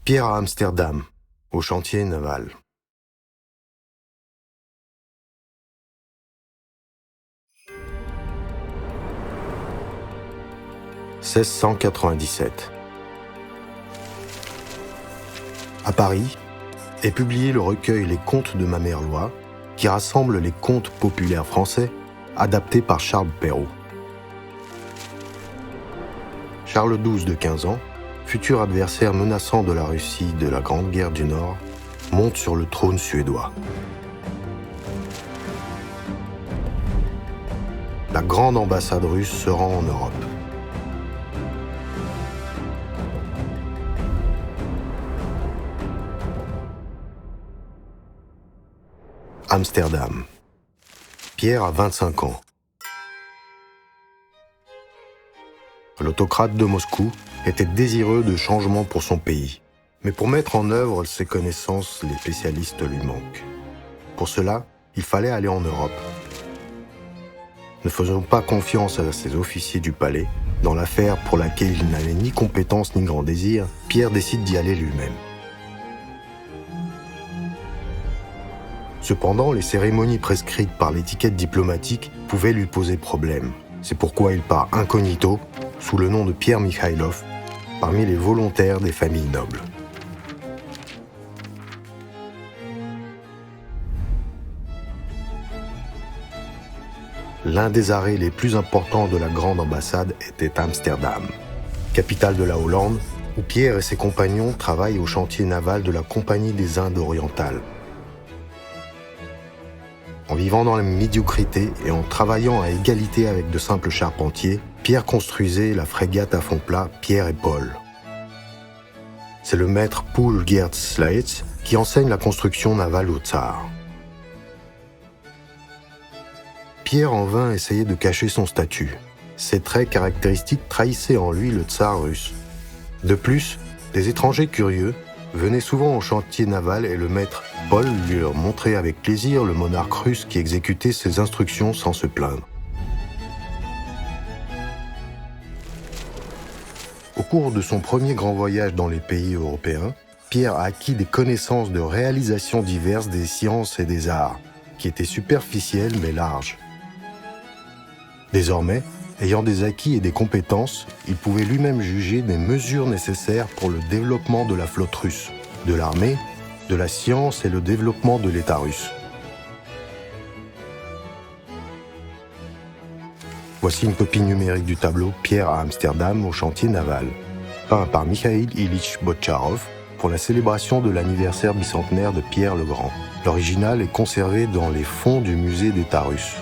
Pierre à Amsterdam, au chantier naval. « 1697. À Paris est publié le recueil Les Contes de ma mère Loi, qui rassemble les contes populaires français adaptés par Charles Perrault. Charles XII de 15 ans, futur adversaire menaçant de la Russie de la Grande Guerre du Nord, monte sur le trône suédois. La grande ambassade russe se rend en Europe. Amsterdam. Pierre a 25 ans. L'autocrate de Moscou était désireux de changement pour son pays. Mais pour mettre en œuvre ses connaissances, les spécialistes lui manquent. Pour cela, il fallait aller en Europe. Ne faisons pas confiance à ces officiers du palais. Dans l'affaire pour laquelle il n'avait ni compétence ni grand désir, Pierre décide d'y aller lui-même. Cependant, les cérémonies prescrites par l'étiquette diplomatique pouvaient lui poser problème. C'est pourquoi il part incognito, sous le nom de Pierre Mikhaïlov, parmi les volontaires des familles nobles. L'un des arrêts les plus importants de la grande ambassade était Amsterdam, capitale de la Hollande, où Pierre et ses compagnons travaillent au chantier naval de la Compagnie des Indes orientales. En vivant dans la médiocrité et en travaillant à égalité avec de simples charpentiers, Pierre construisait la frégate à fond plat Pierre et Paul. C'est le maître Poul Geert Slaets qui enseigne la construction navale au tsar. Pierre en vain essayait de cacher son statut. Ses traits caractéristiques trahissaient en lui le tsar russe. De plus, des étrangers curieux venaient souvent au chantier naval et le maître Paul lui leur montrait avec plaisir le monarque russe qui exécutait ses instructions sans se plaindre. Au cours de son premier grand voyage dans les pays européens, Pierre a acquis des connaissances de réalisations diverses des sciences et des arts, qui étaient superficielles mais larges. Désormais, ayant des acquis et des compétences, il pouvait lui-même juger des mesures nécessaires pour le développement de la flotte russe, de l'armée, de la science et le développement de l'État russe. Voici une copie numérique du tableau Pierre à Amsterdam au chantier naval, peint par Mikhail Ilich Botcharov pour la célébration de l'anniversaire bicentenaire de Pierre le Grand. L'original est conservé dans les fonds du musée d'État russe.